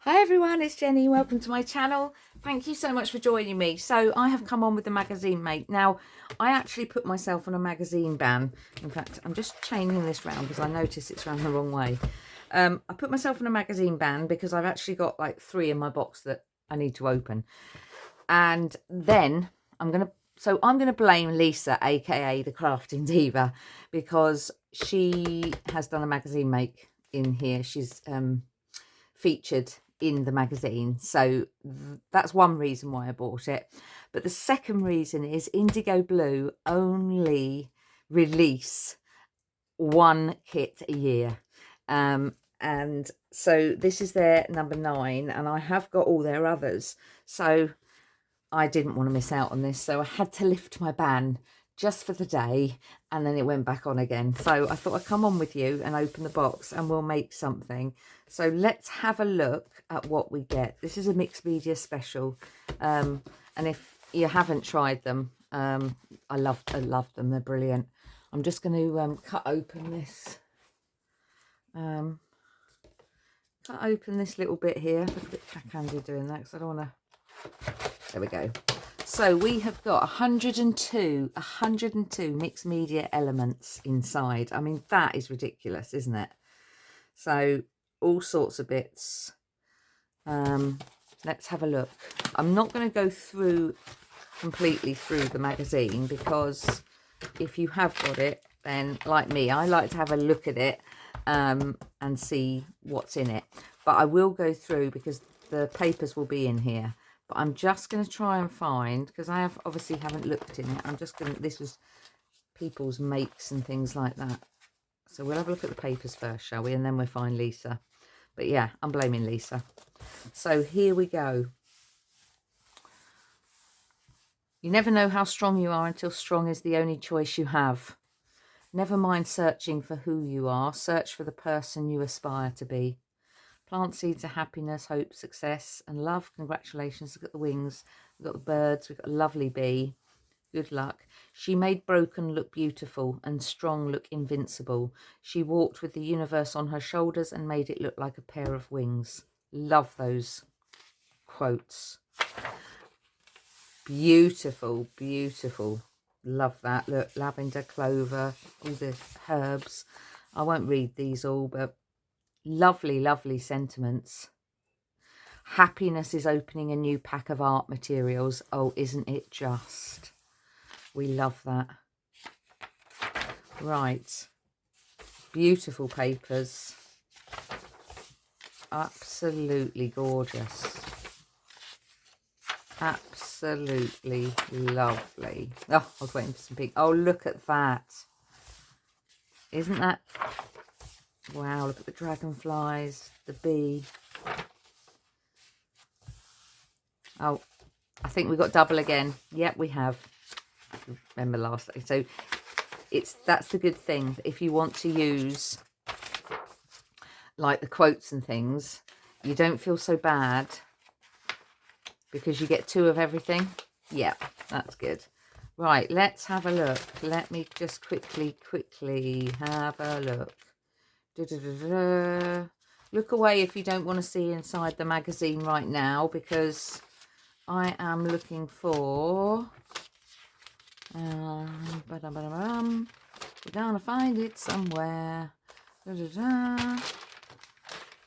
Hi everyone, it's Jenny. Welcome to my channel. Thank you so much for joining me. So I have come on with the magazine mate. Now, I actually put myself on a magazine ban. In fact, I'm just chaining this round because I notice it's round the wrong way. I put myself on a magazine ban because I've actually got like 3 in my box that I need to open. And then I'm going to blame Lisa, aka the Crafting Diva, because she has done a magazine make in here. She's featured in the magazine, so that's one reason why I bought it. But the second reason is Indigo Blue only release one kit a year, and so this is their number 9, and I have got all their others, so I didn't want to miss out on this, so I had to lift my ban just for the day, and then it went back on again. So I thought I'd come on with you and open the box and we'll make something. So let's have a look at what we get. This is a mixed media special, and if you haven't tried them, I love them. They're brilliant. I'm just going to cut open this little bit here. Look a bit cack-handed doing that because I don't want to. There we go. So we have got 102 mixed media elements inside. I mean, that is ridiculous, isn't it? So all sorts of bits. Let's have a look. I'm not going to go through completely through the magazine, because if you have got it, then like me, I like to have a look at it and see what's in it. But I will go through because the papers will be in here. But I'm just going to try and find, because I obviously haven't looked in it. I'm just going to, this was people's makes and things like that. So we'll have a look at the papers first, shall we? And then we'll find Lisa. But yeah, I'm blaming Lisa. So here we go. You never know how strong you are until strong is the only choice you have. Never mind searching for who you are. Search for the person you aspire to be. Plant seeds of happiness, hope, success, and love. Congratulations. Look at the wings. We've got the birds. We've got a lovely bee. Good luck. She made broken look beautiful and strong look invincible. She walked with the universe on her shoulders and made it look like a pair of wings. Love those quotes. Beautiful, beautiful. Love that. Look, lavender, clover, all the herbs. I won't read these all, but lovely, lovely sentiments. Happiness is opening a new pack of art materials. Oh, isn't it just? We love that. Right. Beautiful papers. Absolutely gorgeous. Absolutely lovely. Oh, I was waiting for some pink. Oh, look at that. Isn't that... Wow, look at the dragonflies, the bee. Oh, I think we got double again. Yep, we have. Remember last day. So that's the good thing. If you want to use like the quotes and things, you don't feel so bad because you get 2 of everything. Yeah, that's good. Right, let's have a look. Let me just quickly have a look. Look away if you don't want to see inside the magazine right now, because I am looking for we're gonna find it somewhere.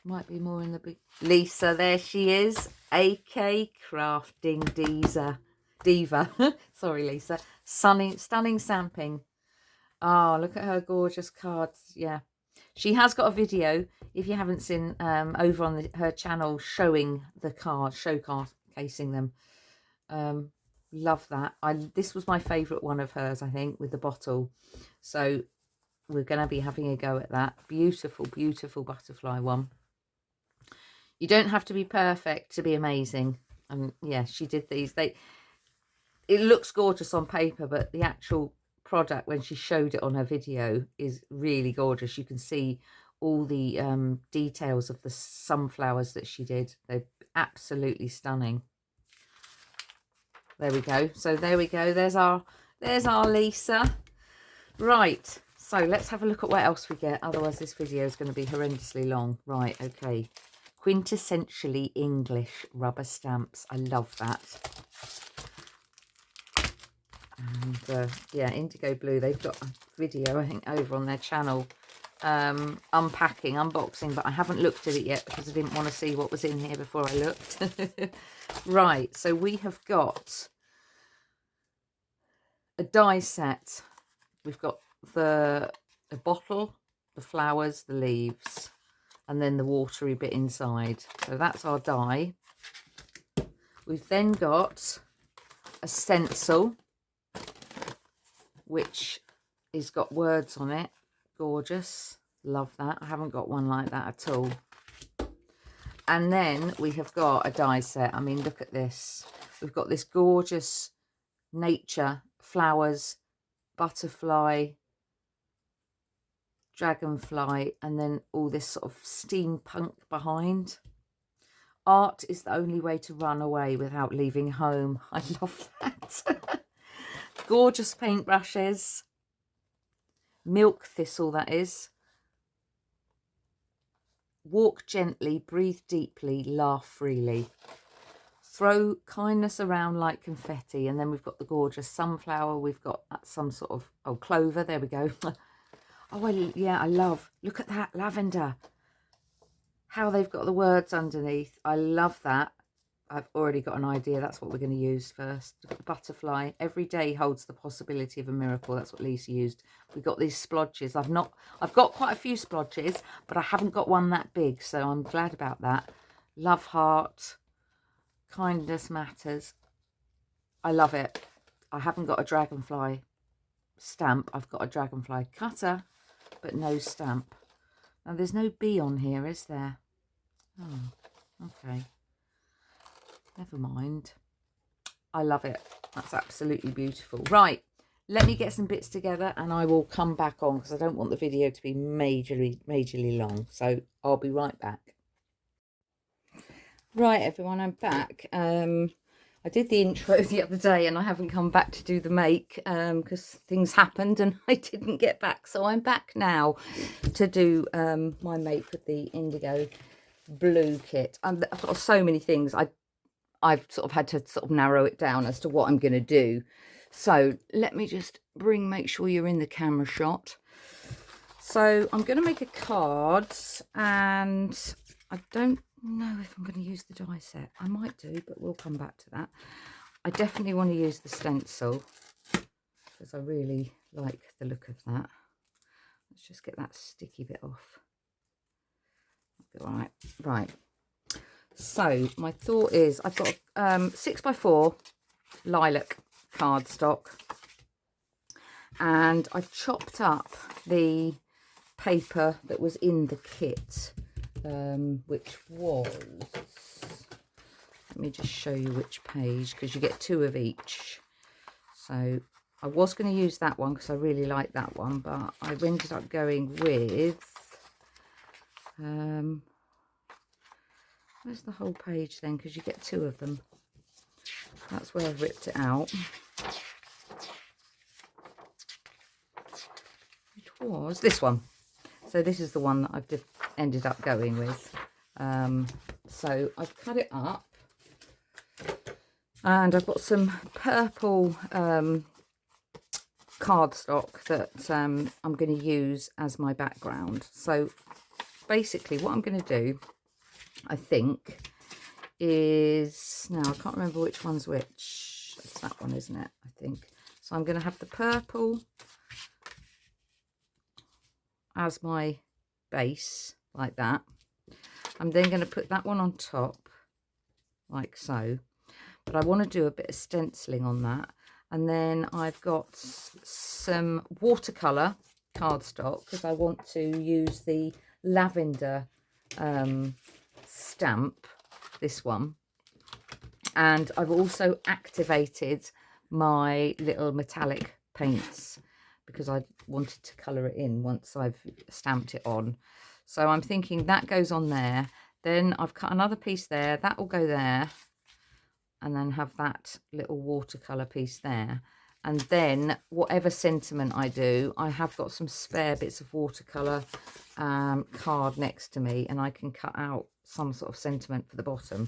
Might be more in the big Lisa. There she is, AK Crafting Diva. Sorry, Lisa. Stunning stamping. Oh, look at her gorgeous cards. Yeah. She has got a video, if you haven't seen, over on her channel, showing the cards, showcasing them. Love that. This was my favourite one of hers, I think, with the bottle. So we're going to be having a go at that. Beautiful, beautiful butterfly one. You don't have to be perfect to be amazing. And yeah, she did these. It looks gorgeous on paper, but the actual product, when she showed it on her video, is really gorgeous. You can see all the details of the sunflowers that she did. They're absolutely stunning. There we go. So there we go. There's our Lisa. Right, so let's have a look at what else we get. Otherwise this video is going to be horrendously long. Right, okay. Quintessentially English rubber stamps. I love that. And yeah, Indigo Blue, they've got a video, I think, over on their channel, unboxing, but I haven't looked at it yet because I didn't want to see what was in here before I looked. Right, so we have got a die set. We've got the bottle, the flowers, the leaves, and then the watery bit inside. So that's our die. We've then got a stencil, which has got words on it. Gorgeous. Love that. I haven't got one like that at all. And then we have got a die set. I mean, look at this. We've got this gorgeous nature, flowers, butterfly, dragonfly, and then all this sort of steampunk behind. Art is the only way to run away without leaving home. I love that. Gorgeous paintbrushes. Milk thistle, that is. Walk gently, breathe deeply, laugh freely. Throw kindness around like confetti. And then we've got the gorgeous sunflower. We've got some sort of, oh, clover. There we go. Oh, yeah, I love. Look at that lavender. How they've got the words underneath. I love that. I've already got an idea. That's what we're going to use first. We've got the butterfly. Every day holds the possibility of a miracle. That's what Lisa used. We've got these splodges. I've got quite a few splodges, but I haven't got one that big, so I'm glad about that. Love heart. Kindness matters. I love it. I haven't got a dragonfly stamp. I've got a dragonfly cutter, but no stamp. Now, there's no B on here, is there? Oh, okay. Never mind. I love it. That's absolutely beautiful. Right, let me get some bits together and I will come back on because I don't want the video to be majorly long. So I'll be right back. Right, everyone, I'm back. I did the intro the other day and I haven't come back to do the make because things happened and I didn't get back. So I'm back now to do my make with the Indigo Blue kit. I've got so many things. I've sort of had to sort of narrow it down as to what I'm going to do. So let me just make sure you're in the camera shot. So I'm going to make a card and I don't know if I'm going to use the die set. I might do, but we'll come back to that. I definitely want to use the stencil because I really like the look of that. Let's just get that sticky bit off. All right, right. So my thought is I've got 6x4 lilac cardstock and I've chopped up the paper that was in the kit, which was, let me just show you which page because you get 2 of each. So I was going to use that one because I really like that one, but I ended up going with where's the whole page then, because you get 2 of them. That's where I've ripped it out. It was this one. So this is the one that I've ended up going with. So I've cut it up and I've got some purple cardstock that I'm going to use as my background. So basically what I'm going to do, I think, is, now I can't remember which one's which. It's that one, isn't it? I think. So I'm going to have the purple as my base, like that. I'm then going to put that one on top, like so. But I want to do a bit of stenciling on that. And then I've got some watercolour cardstock because I want to use the lavender stamp, this one. And I've also activated my little metallic paints because I wanted to colour it in once I've stamped it on. So I'm thinking that goes on there. Then I've cut another piece there. That will go there. And then have that little watercolour piece there. And then whatever sentiment I do, I have got some spare bits of watercolour card next to me. And I can cut out some sort of sentiment for the bottom.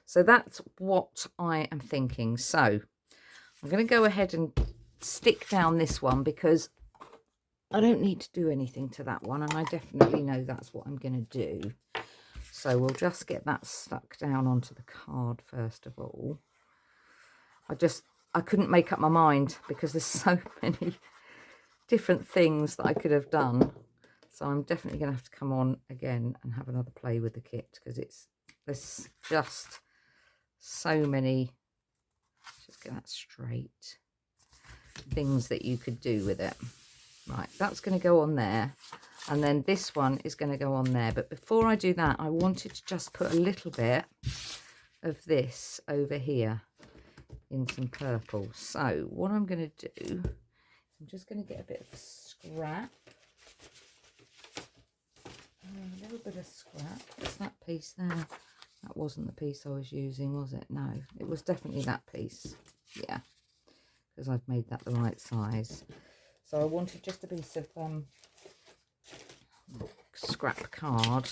So that's what I am thinking. So I'm going to go ahead and stick down this one because I don't need to do anything to that one, and I definitely know that's what I'm going to do. So we'll just get that stuck down onto the card first of all. I couldn't make up my mind because there's so many different things that I could have done. So I'm definitely going to have to come on again and have another play with the kit, because there's just so many, just get that straight, things that you could do with it. Right, that's going to go on there, and then this one is going to go on there. But before I do that, I wanted to just put a little bit of this over here in some purple. So what I'm going to do, I'm just going to get a bit of scrap, a little bit of scrap. What's that piece there? That wasn't the piece I was using, was it? No, it was definitely that piece. Yeah, because I've made that the right size. So I wanted just a piece of scrap card.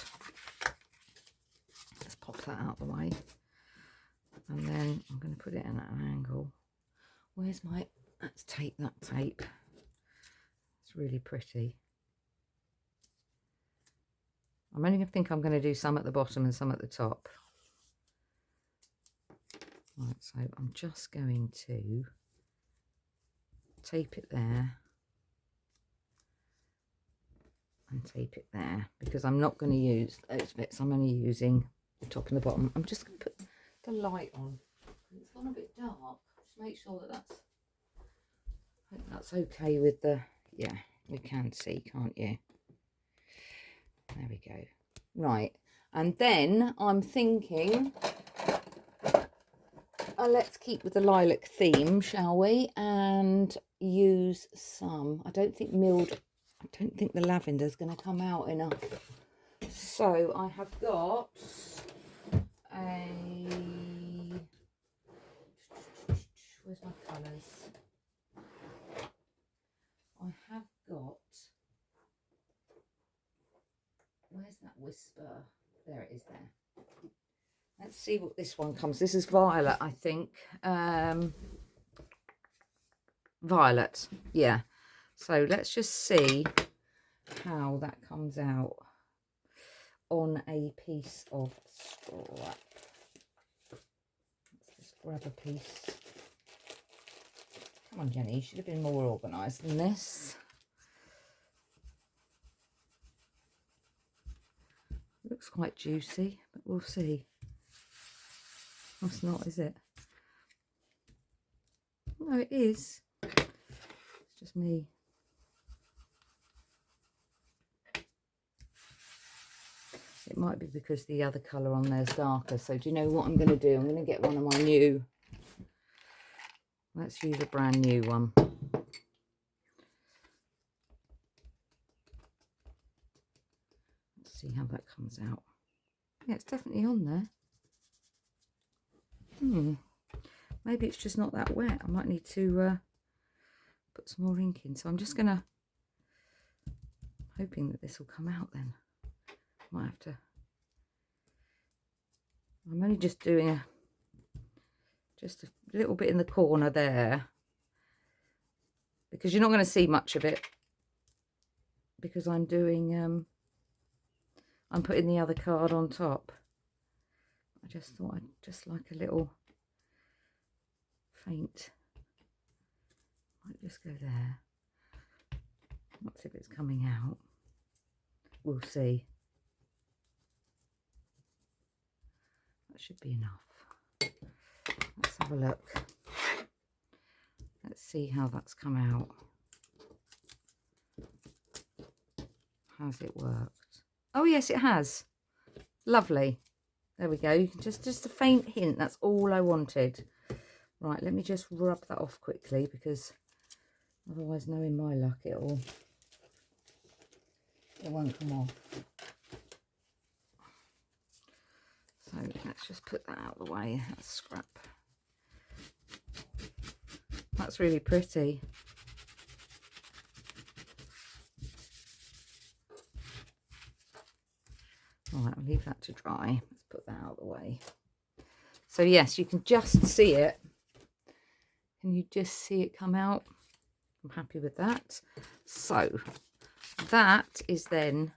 Let's pop that out of the way. And then I'm going to put it in at an angle. Where's my... Let's take that tape. It's really pretty. I'm only going to think I'm going to do some at the bottom and some at the top. Right, so I'm just going to tape it there. And tape it there, because I'm not going to use those bits. I'm only using the top and the bottom. I'm just going to put the light on. It's gone a bit dark. Just make sure that that's okay with the... Yeah, you can see, can't you? There we go. Right, and then I'm thinking, let's keep with the lilac theme, shall we? And use some. I don't think the lavender is going to come out enough. So I have got a... Where's my colours? I have got... Where's that whisper? There it is there. Let's see what this one comes. This is violet, I think. Violet, yeah. So let's just see how that comes out on a piece of scrap. Let's just grab a piece. Come on, Jenny, you should have been more organised than this. Looks quite juicy, but we'll see. It's not, is it? No, it is. It's just me. It might be because the other colour on there is darker. So do you know what I'm going to do? I'm going to get one of my new... Let's use a brand new one. Let's see how that comes out. Yeah, it's definitely on there. Maybe it's just not that wet. I might need to put some more ink in. So I'm just going to... Hoping that this will come out then. Might have to... I'm only just doing just a little bit in the corner there, because you're not going to see much of it, because I'm doing I'm putting the other card on top. I just thought I'd just like a little faint. Might just go there. Let's see if it's coming out. We'll see. That should be enough. Let's have a look. Let's see how that's come out. Has it worked? Oh yes, it has. Lovely. There we go. You can just a faint hint. That's all I wanted. Right, let me just rub that off quickly, because otherwise, knowing my luck, it won't come off. So let's just put that out of the way. That's scrap. That's really pretty. All right, I'll leave that to dry. Let's put that out of the way. So yes, you can just see it. Can you just see it come out? I'm happy with that. So that is then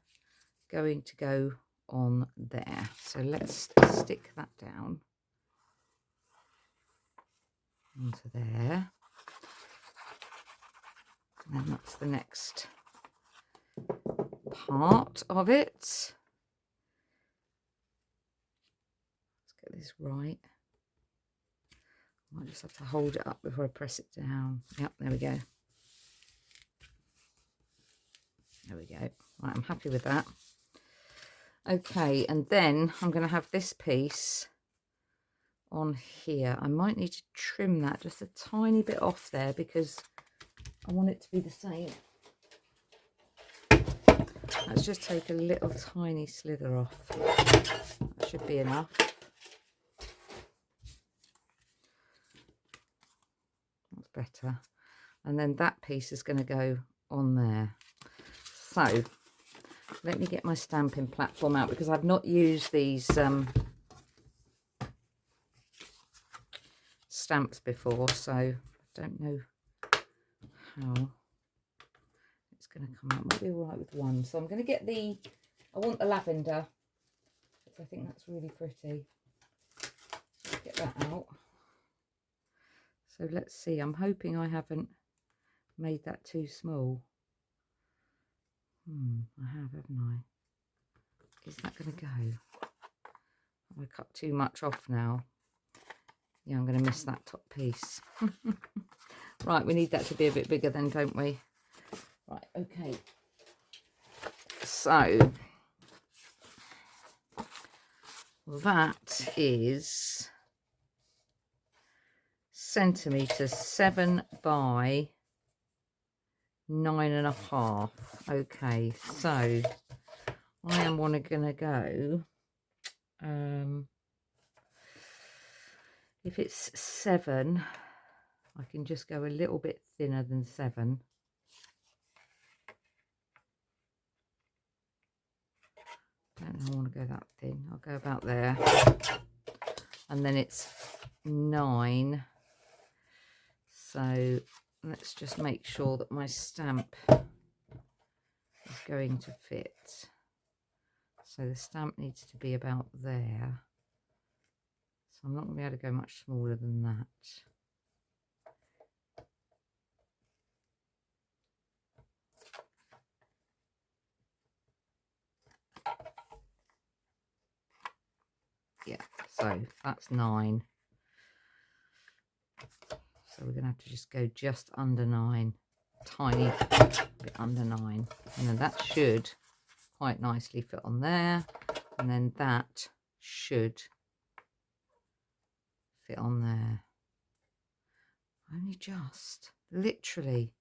going to go on there. So let's stick that down onto there. And then that's the next part of it. Let's get this right. I might just have to hold it up before I press it down. Yep, there we go. There we go. Right, I'm happy with that. Okay, and then I'm going to have this piece on here. I might need to trim that just a tiny bit off there because I want it to be the same. Let's just take a little tiny slither off. That should be enough. That's better. And then that piece is going to go on there. So let me get my stamping platform out because I've not used these stamps before, so I don't know how it's going to come out. Might be all right with one. So I'm going to get I want the lavender because I think that's really pretty. Let's get that out. So let's see. I'm hoping I haven't made that too small. I have, haven't I? Is that going to go? Have I cut too much off now? Yeah, I'm going to miss that top piece. Right, we need that to be a bit bigger then, don't we? Right, okay. So that is centimetres 7 by 9.5. Okay, so I am going to go if it's 7, I can just go a little bit thinner than 7. I don't know, I want to go that thin. I'll go about there. And then it's 9. So let's just make sure that my stamp is going to fit. So the stamp needs to be about there. So I'm not going to be able to go much smaller than that. Yeah, so that's 9. So we're going to have to just go just under 9. Tiny bit under 9. And then that should quite nicely fit on there. And then that should fit on there. Only just, literally.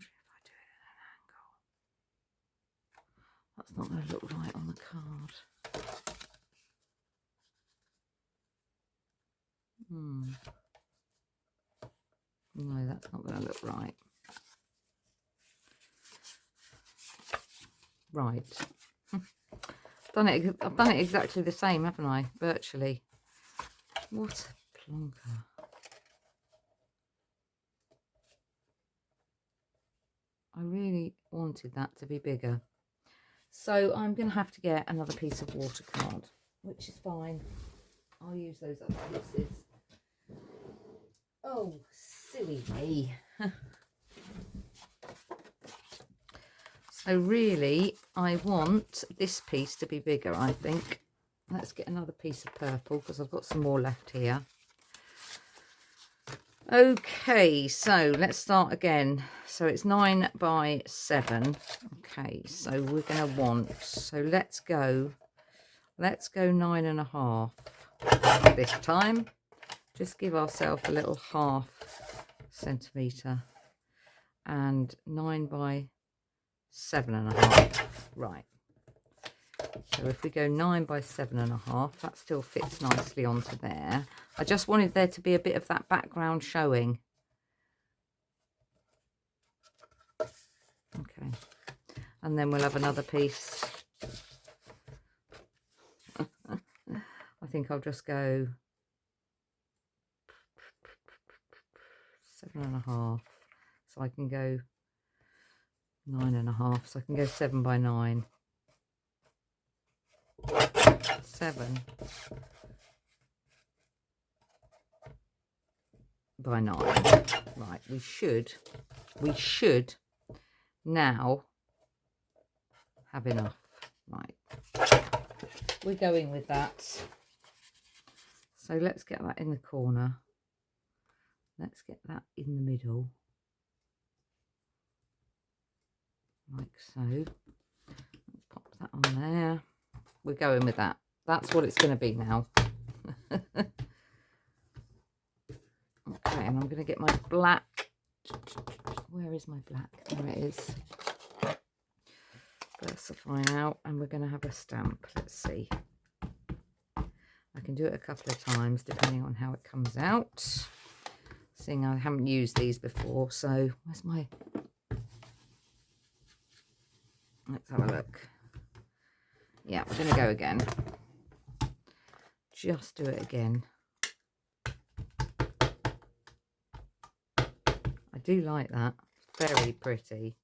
I wonder if I do it at an angle. That's not going to look right on the card. No, that's not going to look right. Right. I've done it exactly the same, haven't I? Virtually. What a plonker. I really wanted that to be bigger. So I'm going to have to get another piece of water card, which is fine. I'll use those other pieces. Oh, silly me. So really, I want this piece to be bigger, I think. Let's get another piece of purple because I've got some more left here. Okay, so let's start again. So it's 9 by 7. Okay, so we're going to want, so let's go 9.5 this time. Just give ourselves a little ½ centimetre and 9 by 7.5. Right. So if we go 9 by 7.5, that still fits nicely onto there. I just wanted there to be a bit of that background showing. Okay. and then we'll have another piece. I think I'll just go 7.5, so I can go 9.5, so I can go 7 by 9. 7 by 9. Right, we should now have enough. Right, we're going with that. So let's get that in the corner. Let's get that in the middle, like so. Let's pop that on there. We're going with that. That's what it's going to be now. Okay, and I'm going to get my black. Where is my black? There it is. Versify out, and we're going to have a stamp. Let's see. I can do it a couple of times depending on how it comes out. Seeing I haven't used these before, so where's my... Let's have a look. Yeah, we're going to go again. Just do it again. I do like that. Very pretty.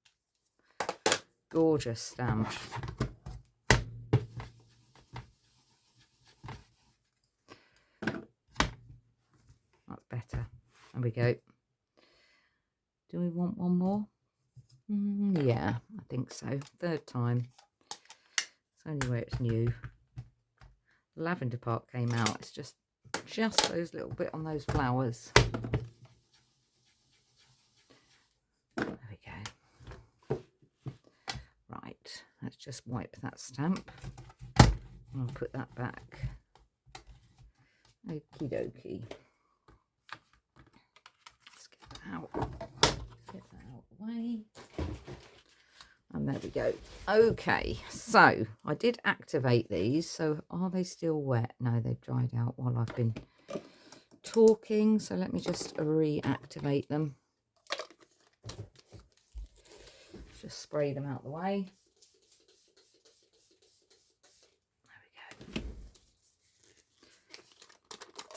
Gorgeous stamp. That's better. There we go. Do we want one more? Yeah, I think so. Third time. It's only where it's new. Lavender part came out. It's just those little bit on those flowers. There we go. Right, let's just wipe that stamp. I'll put that back. Okie dokie. Let's get that out. Get that out of the way. And there we go. Okay, so I did activate these. So are they still wet? No, they've dried out while I've been talking. So let me just reactivate them. Just spray them out the way. There we go.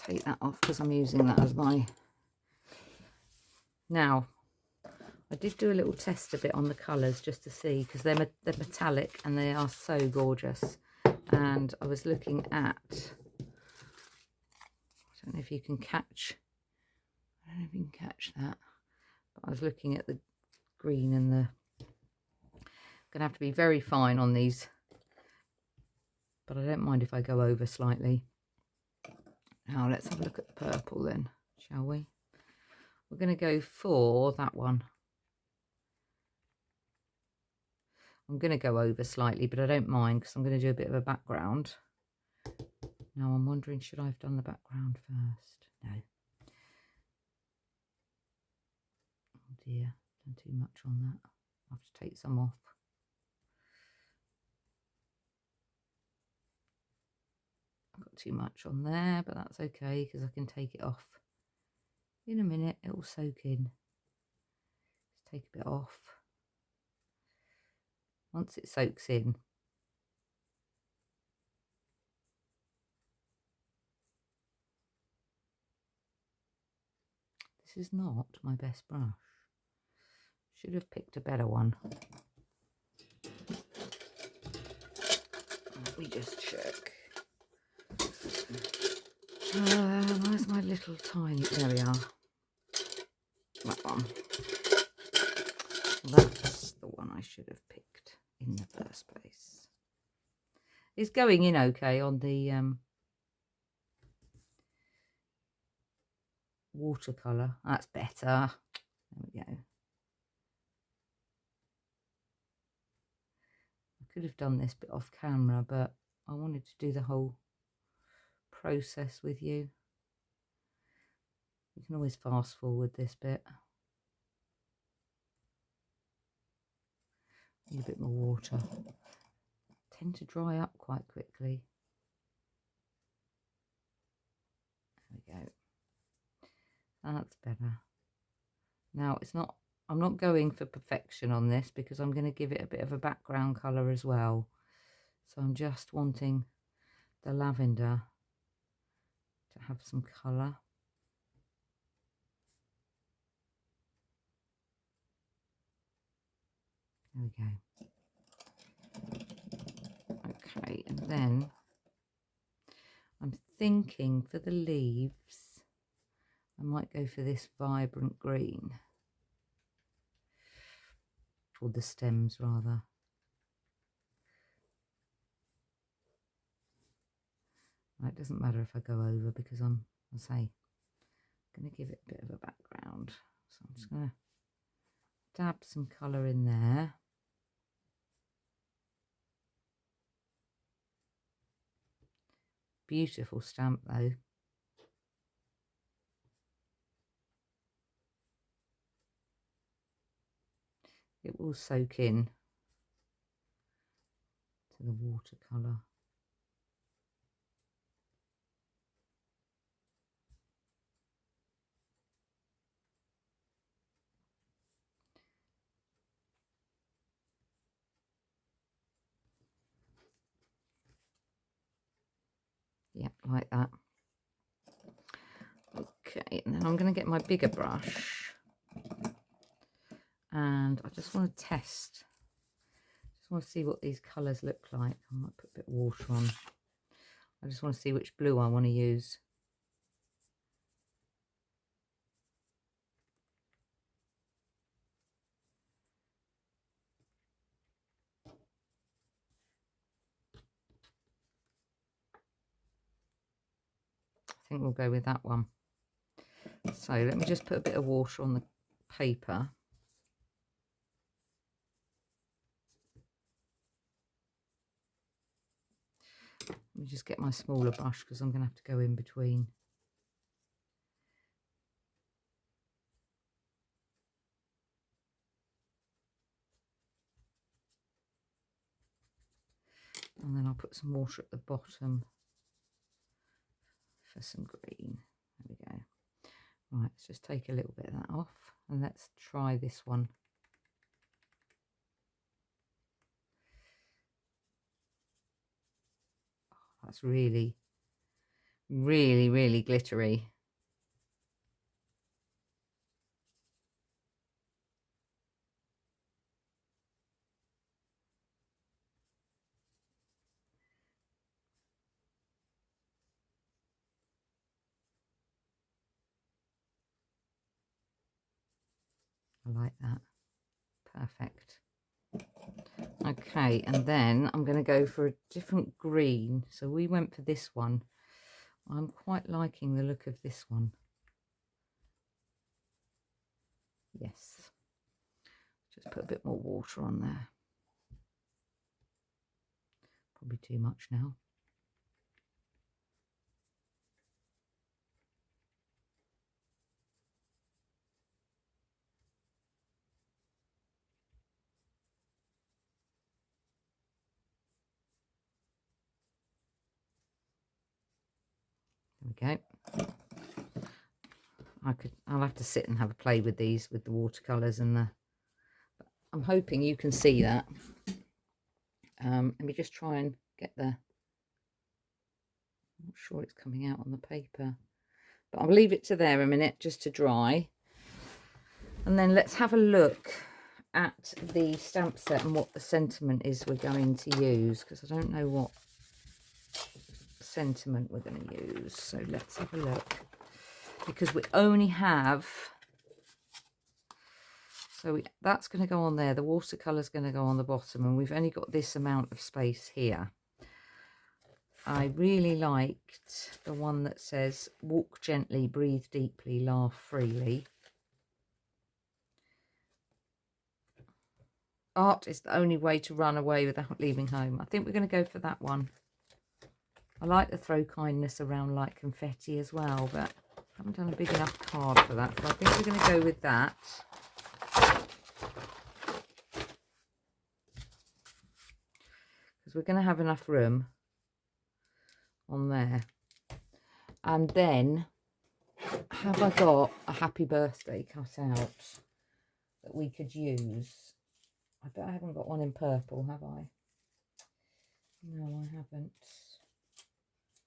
Take that off because I'm using that as my... Now, I did do a little test a bit on the colours just to see, because they're metallic and they are so gorgeous. And I was looking at, I don't know if you can catch, that, but I was looking at the green and the, going to have to be very fine on these, but I don't mind if I go over slightly. Now let's have a look at the purple then, shall we? We're going to go for that one. I'm going to go over slightly, but I don't mind because I'm going to do a bit of a background. Now I'm wondering, should I have done the background first? No. Oh dear, done too much on that. I'll have to take some off. I've got too much on there, but that's okay because I can take it off in a minute. It will soak in. Just take a bit off. Once it soaks in, this is not my best brush. Should have picked a better one. Let me just check. Where's my little tiny... There we are. That one. That's the one I should have picked in the first place. It's going in okay on the watercolour. That's better. There we go. I could have done this bit off camera, but I wanted to do the whole process with you. You can always fast forward this bit. Need a bit more water. Tend to dry up quite quickly. There we go. That's better. Now it's not I'm not going for perfection on this because I'm going to give it a bit of a background colour as well. So I'm just wanting the lavender to have some colour. There we go. Okay, and then I'm thinking for the leaves, I might go for this vibrant green. Or the stems rather. It doesn't matter if I go over because I'm, as I say, going to give it a bit of a background. So I'm just going to dab some colour in there. Beautiful stamp though. It will soak in to the watercolour. Yeah, like that. Okay, and then I'm going to get my bigger brush and I just want to test. Just want to see what these colours look like. I might put a bit of water on. I just want to see which blue I want to use. I think we'll go with that one. So let me just put a bit of water on the paper. Let me just get my smaller brush because I'm going to have to go in between. And then I'll put some water at the bottom for some green. There we go. Right, let's just take a little bit of that off and let's try this one. Oh, that's really, really, really glittery. I like that. Perfect. Okay, and then I'm going to go for a different green. So we went for this one. I'm quite liking the look of this one. Yes. Just put a bit more water on there. Probably too much now. There we go. I'll have to sit and have a play with these, with the watercolours and the. I'm hoping you can see that. Let me just try and get the. I'm not sure it's coming out on the paper, but I'll leave it to there a minute just to dry, and then let's have a look at the stamp set and what the sentiment is we're going to use, because I don't know what sentiment we're going to use. So let's have a look, because we only have, so that's going to go on there, the watercolour is going to go on the bottom, and we've only got this amount of space here. I really liked the one that says walk gently, breathe deeply, laugh freely. Art is the only way to run away without leaving home. I think we're going to go for that one. I like to throw kindness around like confetti as well, but I haven't done a big enough card for that. So I think we're going to go with that. Because we're going to have enough room on there. And then, have I got a happy birthday cut out? that we could use. I bet I haven't got one in purple, have I? No, I haven't.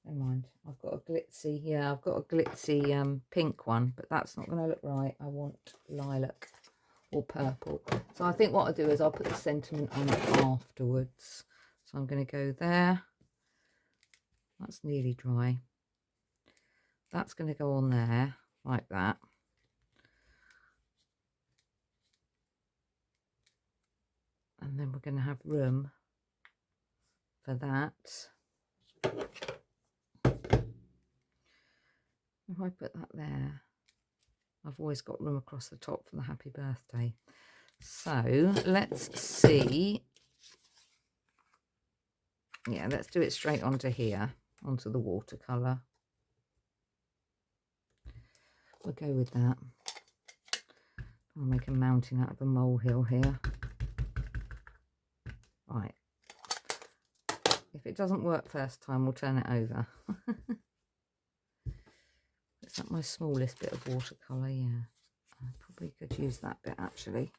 Never mind. I've got a glitzy, yeah, I've got a glitzy pink one, but that's not going to look right. I want lilac or purple. So I think what I'll do is I'll put the sentiment on it afterwards. So I'm going to go there. That's nearly dry. That's going to go on there like that. And then we're going to have room for that. If I put that there, I've always got room across the top for the happy birthday. So let's see. Yeah, let's do it straight onto here, onto the watercolour. We'll go with that. I'll make a mountain out of a molehill here. Right. If it doesn't work first time, we'll turn it over. Is that my smallest bit of watercolour? Yeah. I probably could use that bit actually.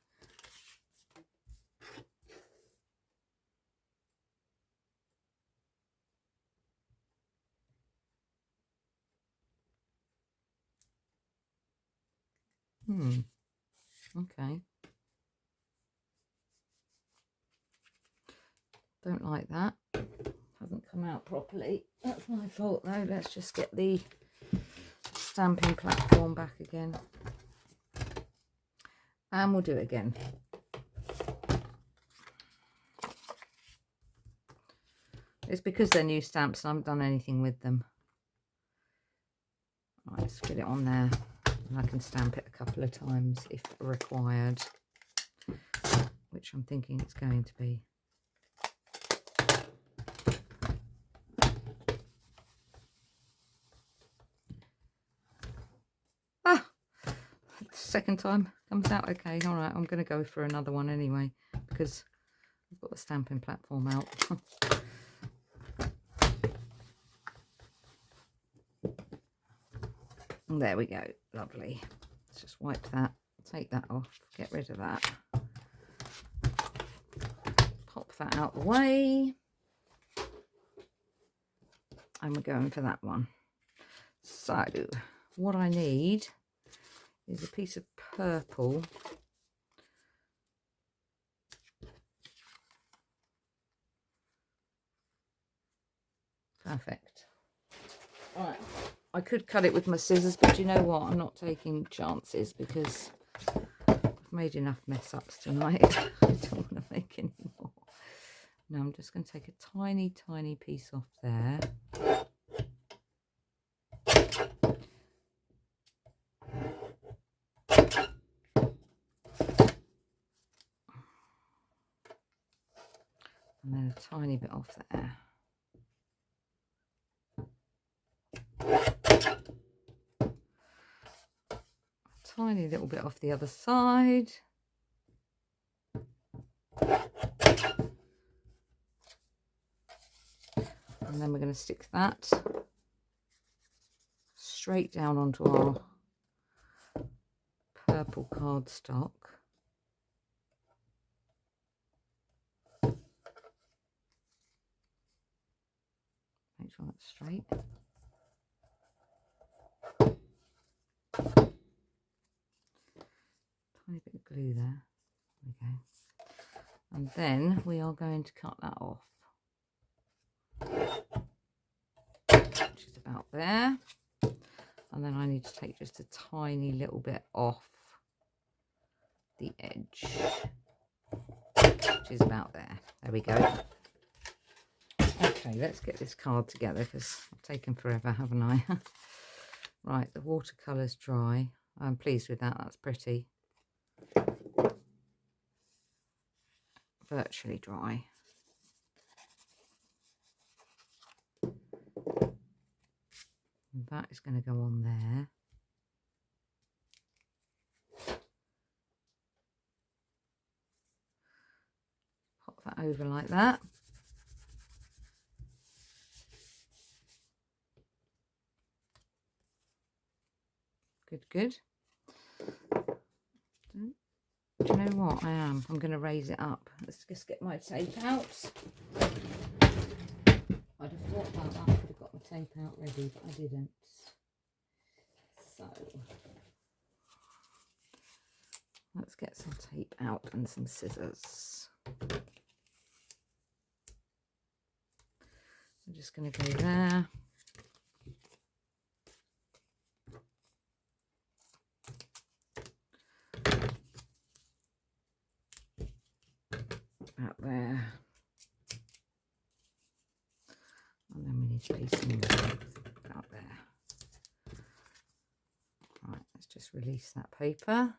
Okay. Don't like that. Hasn't come out properly. That's my fault though. Let's just get the stamping platform back again. And we'll do it again. It's because they're new stamps and I haven't done anything with them. Right, let's get it on there. And I can stamp it a couple of times if required. Which I'm thinking it's going to be. Ah! Second time comes out okay. All right, I'm going to go for another one anyway because I've got the stamping platform out. And there we go. Lovely. Let's just wipe that, take that off, get rid of that. Pop that out the way. And we're going for that one. So what I need is a piece of purple. Perfect. All right. I could cut it with my scissors, but you know what? I'm not taking chances because I've made enough mess ups tonight. I don't want to make any more. Now I'm just going to take a tiny, tiny piece off there. And then a tiny bit off there. Tiny little bit off the other side. And then we're going to stick that straight down onto our purple cardstock. Make sure that's straight. Tiny bit of glue there. There we go. And then we are going to cut that off. Which is about there. And then I need to take just a tiny little bit off the edge. Which is about there. There we go. Okay, let's get this card together because I've taken forever, haven't I? Right, the watercolour's dry. I'm pleased with that. That's pretty. Virtually dry. And that is going to go on there. Pop that over like that. Good, good. Do you know what I am? I'm going to raise it up. Let's just get my tape out. I'd have thought about that. I could have got my tape out ready, but I didn't. So let's get some tape out and some scissors. I'm just going to go there. About there. And then we need to piece some out there. Right, let's just release that paper.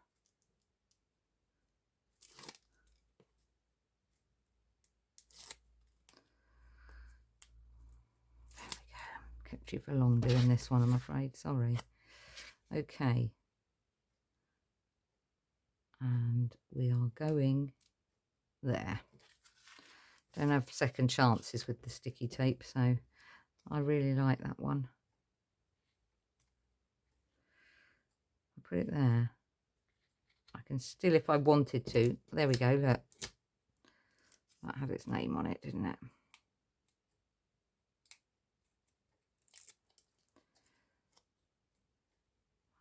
There we go. Kept you for long doing this one, I'm afraid. Sorry. Okay. And we are going there. Don't have second chances with the sticky tape, so I really like that one. I'll put it there. I can still, if I wanted to, there we go, look. That had its name on it, didn't it?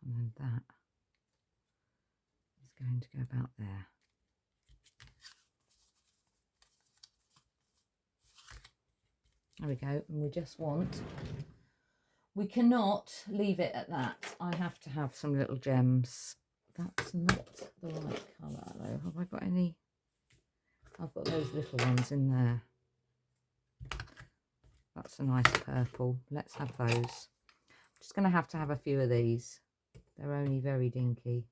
And then that is going to go about there. There we go, and we just want, we cannot leave it at that. I have to have some little gems. That's not the right colour though. Have I got any? I've got those little ones in there. That's a nice purple. Let's have those. I'm just going to have a few of these. They're only very dinky.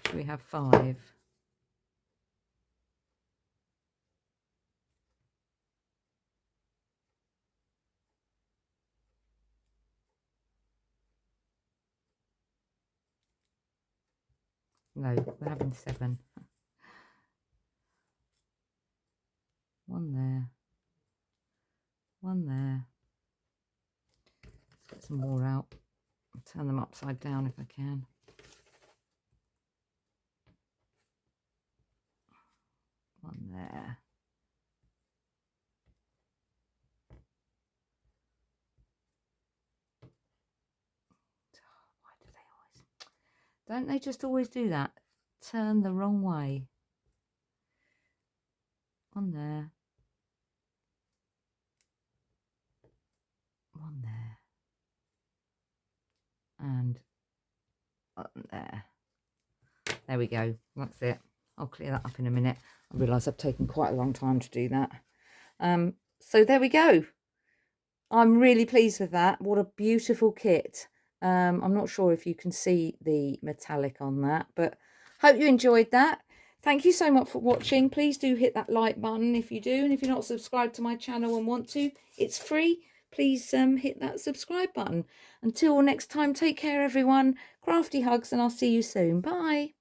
Should we have 5? No, we're having 7. 1 there. 1 there. Let's get some more out. I'll turn them upside down if I can. One there. Why do they always... Don't they just always do that? Turn the wrong way. One there. One there. And one there. There we go. That's it. I'll clear that up in a minute. I realise I've taken quite a long time to do that. So there we go. I'm really pleased with that. What a beautiful kit. I'm not sure if you can see the metallic on that, but hope you enjoyed that. Thank you so much for watching. Please do hit that like button if you do. And if you're not subscribed to my channel and want to, it's free. Please hit that subscribe button. Until next time, take care, everyone. Crafty hugs, and I'll see you soon. Bye.